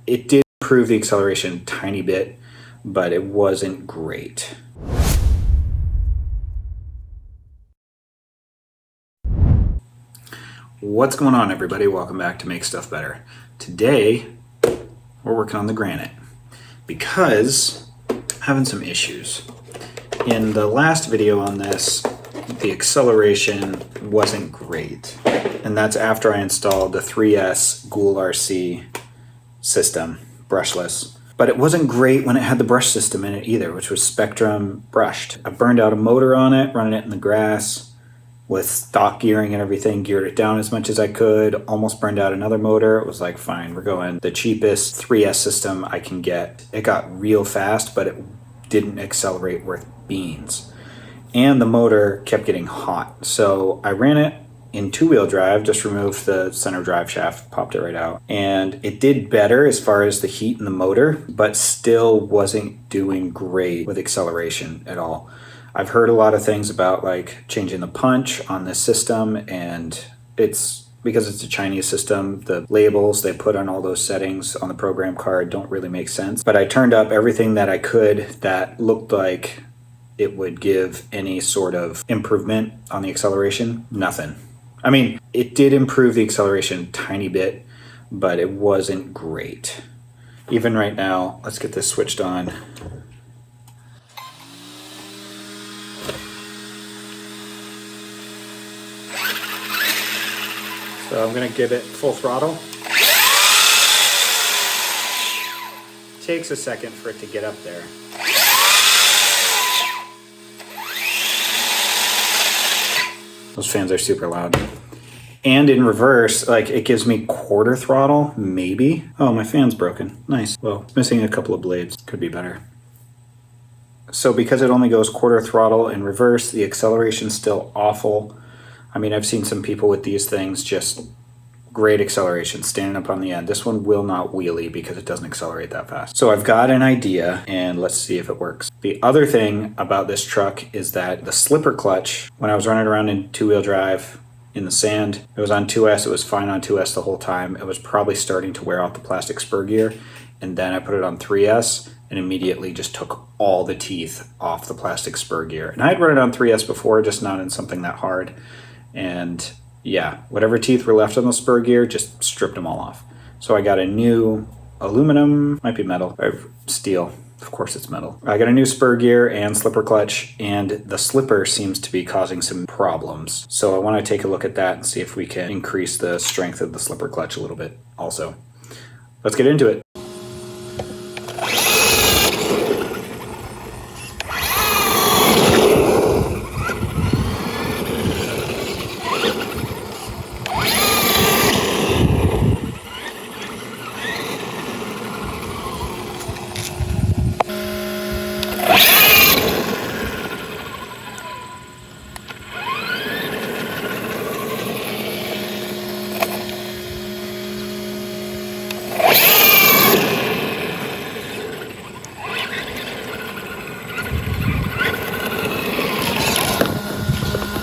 It did improve the acceleration a tiny bit, but it wasn't great. What's going on, everybody? Welcome back to Make Stuff Better. Today, we're working on the Granite because I'm having some issues. In the last video on this, the acceleration wasn't great. And that's after I installed the 3S Ghoul RC system, brushless. But it wasn't great when it had the brush system in it either, which was Spectrum brushed. I burned out a motor on it, running it in the grass with stock gearing and everything, geared it down as much as I could, almost burned out another motor. It was like, fine, we're going the cheapest 3S system I can get. It got real fast, but it didn't accelerate worth beans. And the motor kept getting hot. So I ran it in two-wheel drive, just removed the center drive shaft, popped it right out. And it did better as far as the heat in the motor, but still wasn't doing great with acceleration at all. I've heard a lot of things about like changing the punch on this system, and it's because it's a Chinese system, the labels they put on all those settings on the program card don't really make sense. But I turned up everything that I could that looked like it would give any sort of improvement on the acceleration. Nothing. I mean, it did improve the acceleration a tiny bit, but it wasn't great. Even right now, let's get this switched on. So I'm gonna give it full throttle. Takes a second for it to get up there. Those fans are super loud. And in reverse, like it gives me quarter throttle, maybe. Oh, my fan's broken. Nice. Well, it's missing a couple of blades. Could be better. So because it only goes quarter throttle in reverse, the acceleration's still awful. I mean, I've seen some people with these things just great acceleration, standing up on the end. This one will not wheelie because it doesn't accelerate that fast. So I've got an idea, and let's see if it works. The other thing about this truck is that the slipper clutch, when I was running around in two-wheel drive in the sand, it was on 2S, it was fine on 2S the whole time. It was probably starting to wear out the plastic spur gear, and then I put it on 3S, and immediately just took all the teeth off the plastic spur gear. And I had run it on 3S before, just not in something that hard. And yeah, whatever teeth were left on the spur gear, just stripped them all off. So I got a new aluminum, might be metal, or steel. Of course it's metal. I got a new spur gear and slipper clutch, and the slipper seems to be causing some problems. So I want to take a look at that and see if we can increase the strength of the slipper clutch a little bit also. Let's get into it.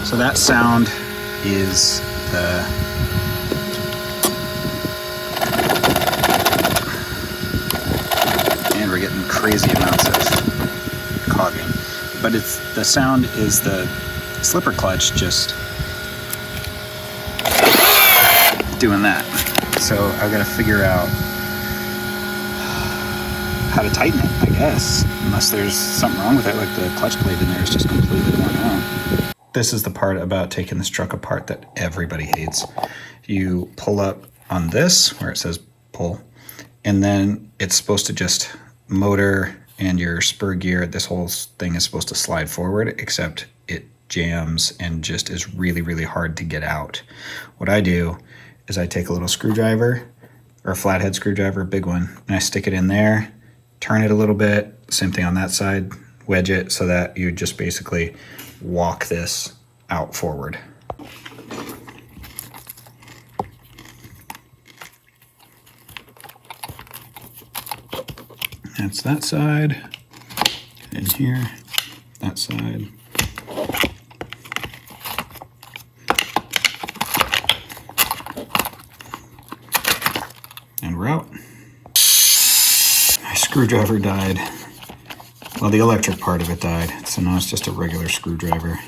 So that sound is the and we're getting crazy amounts of cogging, but the sound is the slipper clutch just doing that. So I've got to figure out how to tighten it, I guess, unless there's something wrong with it, like the clutch plate in there is just completely worn out. This is the part about taking this truck apart that everybody hates. You pull up on this where it says pull, and then it's supposed to just motor and your spur gear, this whole thing is supposed to slide forward, except it jams and just is really, really hard to get out. What I do is I take a little screwdriver, or a flathead screwdriver, a big one, and I stick it in there, turn it a little bit, same thing on that side, wedge it so that you just basically walk this out forward. That's that side, in here, that side. And we're out. screwdriver died. Well, the electric part of it died, so now it's just a regular screwdriver.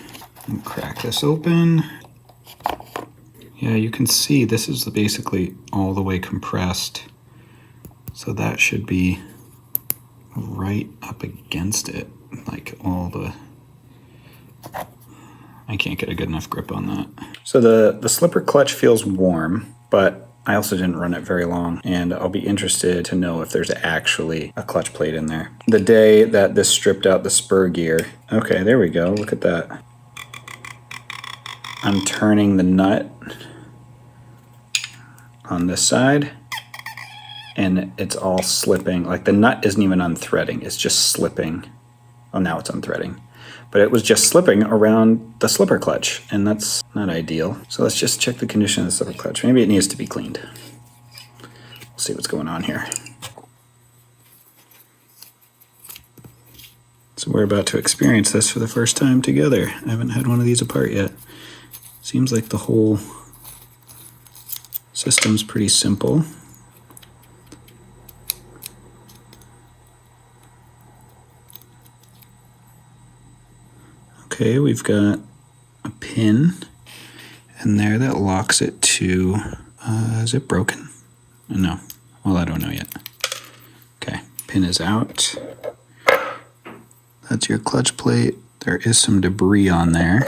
And crack this open. Yeah, you can see this is basically all the way compressed. So that should be right up against it, like all the... I can't get a good enough grip on that. So the slipper clutch feels warm, but I also didn't run it very long, and I'll be interested to know if there's actually a clutch plate in there. The day that this stripped out the spur gear, okay, there we go, look at that. I'm turning the nut on this side, and it's all slipping. Like the nut isn't even unthreading, it's just slipping. Oh, now it's unthreading. But it was just slipping around the slipper clutch, and that's not ideal. So let's just check the condition of the slipper clutch. Maybe it needs to be cleaned. We'll see what's going on here. So we're about to experience this for the first time together. I haven't had one of these apart yet. Seems like the whole system's pretty simple. Okay, we've got a pin in there that locks it to, is it broken? No, well, I don't know yet. Okay, pin is out. That's your clutch plate. There is some debris on there.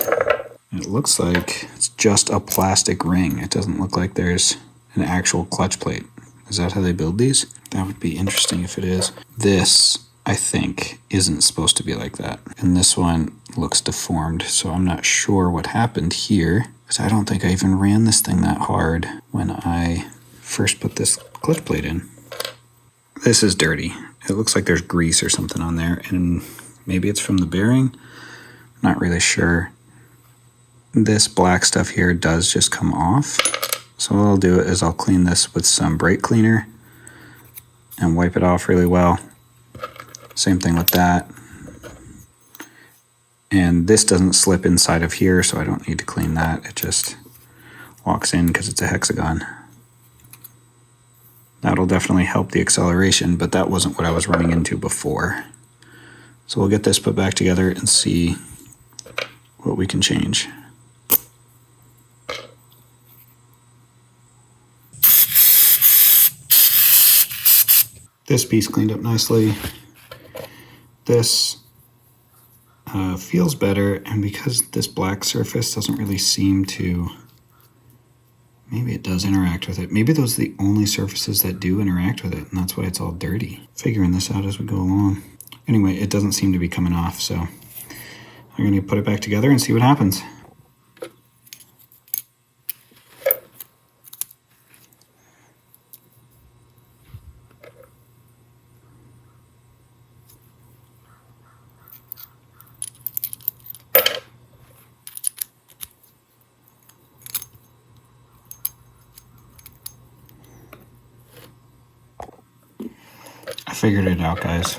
It looks like it's just a plastic ring. It doesn't look like there's an actual clutch plate. Is that how they build these? That would be interesting if it is. This, I think, isn't supposed to be like that. And this one looks deformed, so I'm not sure what happened here, because I don't think I even ran this thing that hard when I first put this clutch plate in. This is dirty. It looks like there's grease or something on there, and maybe it's from the bearing. Not really sure. This black stuff here does just come off. So what I'll do is I'll clean this with some brake cleaner and wipe it off really well. Same thing with that. And this doesn't slip inside of here, so I don't need to clean that. It just locks in because it's a hexagon. That'll definitely help the acceleration, but that wasn't what I was running into before. So we'll get this put back together and see what we can change. This piece cleaned up nicely. This feels better, and because this black surface doesn't really seem to, maybe it does interact with it. Maybe those are the only surfaces that do interact with it, and that's why it's all dirty. Figuring this out as we go along. Anyway, it doesn't seem to be coming off, so I'm going to put it back together and see what happens. I figured it out, guys.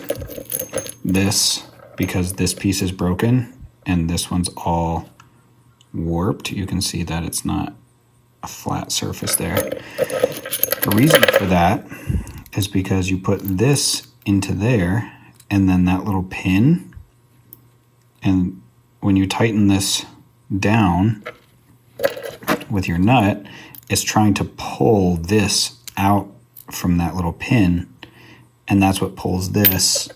This, because this piece is broken and this one's all warped, you can see that it's not a flat surface there. The reason for that is because you put this into there and then that little pin, and when you tighten this down with your nut, it's trying to pull this out from that little pin, and that's what pulls this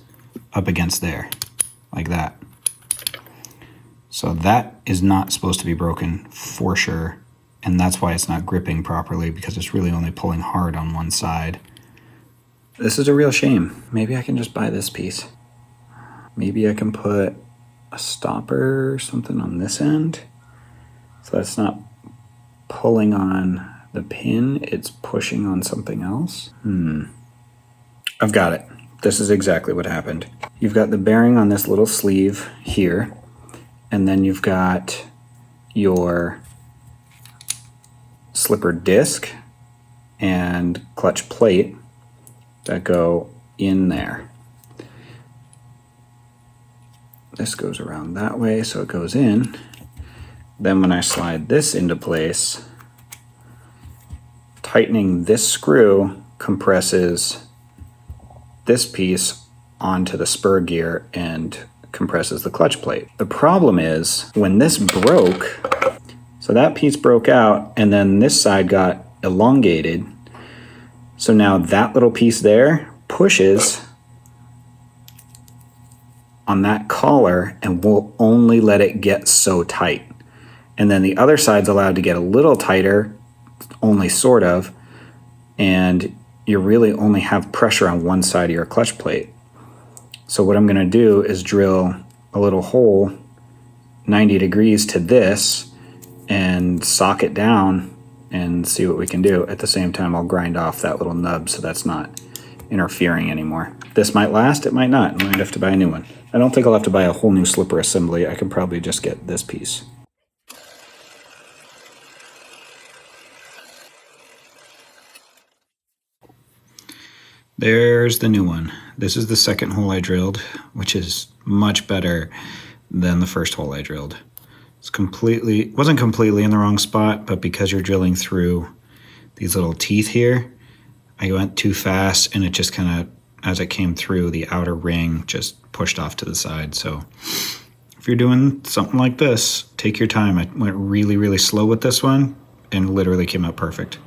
up against there, like that. So that is not supposed to be broken for sure, and that's why it's not gripping properly, because it's really only pulling hard on one side. This is a real shame. Maybe I can just buy this piece. Maybe I can put a stopper or something on this end, so that's not pulling on the pin, it's pushing on something else. I've got it. This is exactly what happened. You've got the bearing on this little sleeve here, and then you've got your slipper disc and clutch plate that go in there. This goes around that way, so it goes in. Then when I slide this into place, tightening this screw compresses this piece onto the spur gear and compresses the clutch plate. The problem is when this broke, so that piece broke out and then this side got elongated. So now that little piece there pushes on that collar and will only let it get so tight. And then the other side's allowed to get a little tighter, only sort of, and you really only have pressure on one side of your clutch plate. So what I'm gonna do is drill a little hole 90 degrees to this and sock it down and see what we can do. At the same time, I'll grind off that little nub so that's not interfering anymore. This might last, it might not. I might have to buy a new one. I don't think I'll have to buy a whole new slipper assembly. I can probably just get this piece. There's the new one. This is the second hole I drilled, which is much better than the first hole I drilled. Wasn't completely in the wrong spot, but because you're drilling through these little teeth here, I went too fast and it just kind of, as it came through, the outer ring just pushed off to the side. So if you're doing something like this, take your time. I went really, really slow with this one and literally came out perfect.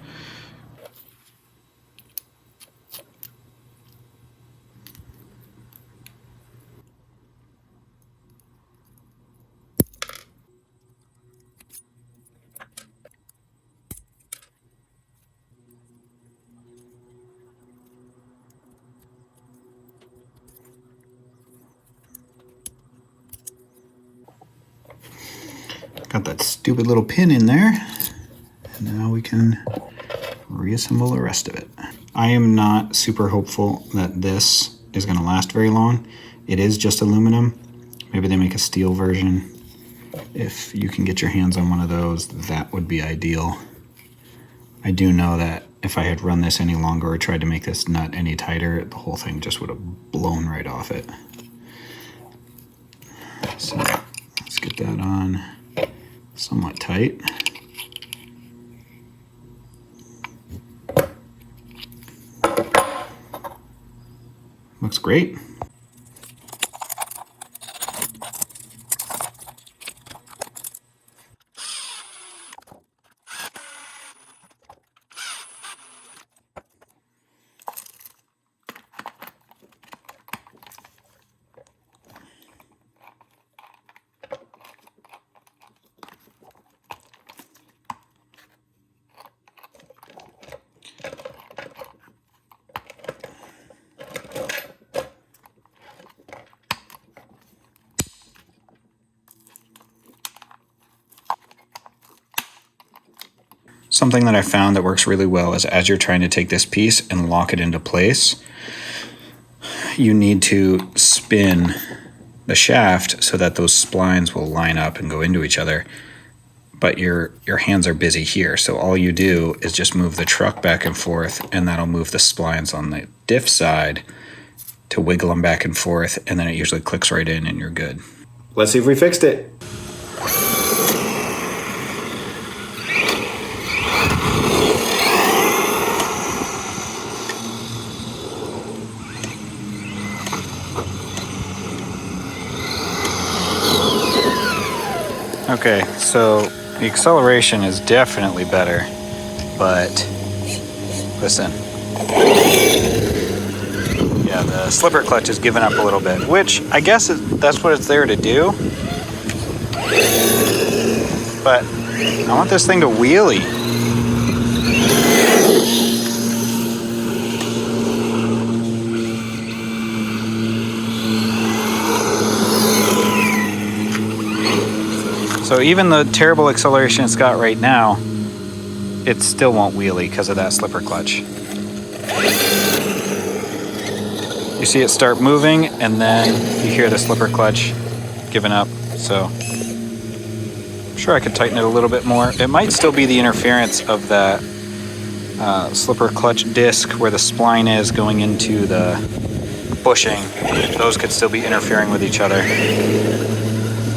Got that stupid little pin in there. And now we can reassemble the rest of it. I am not super hopeful that this is going to last very long. It is just aluminum. Maybe they make a steel version. If you can get your hands on one of those, that would be ideal. I do know that if I had run this any longer or tried to make this nut any tighter, the whole thing just would have blown right off it. So let's get that on somewhat tight. Looks great. Something that I found that works really well is as you're trying to take this piece and lock it into place, you need to spin the shaft so that those splines will line up and go into each other. But your hands are busy here, so all you do is just move the truck back and forth, and that'll move the splines on the diff side to wiggle them back and forth, and then it usually clicks right in and you're good. Let's see if we fixed it. Okay, so the acceleration is definitely better, but listen. Yeah, the slipper clutch is giving up a little bit, which I guess that's what it's there to do. But I want this thing to wheelie. So even the terrible acceleration it's got right now, it still won't wheelie because of that slipper clutch. You see it start moving and then you hear the slipper clutch giving up. So I'm sure I could tighten it a little bit more. It might still be the interference of that slipper clutch disc where the spline is going into the bushing. Those could still be interfering with each other.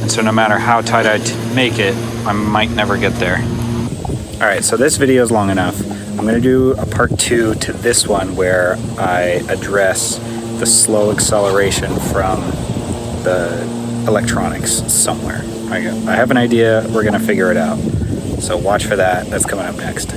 And so no matter how tight I make it, I might never get there. All right, so this video is long enough. I'm gonna do a part 2 to this one where I address the slow acceleration from the electronics somewhere. I have an idea. We're going to figure it out. So watch for that. That's coming up next.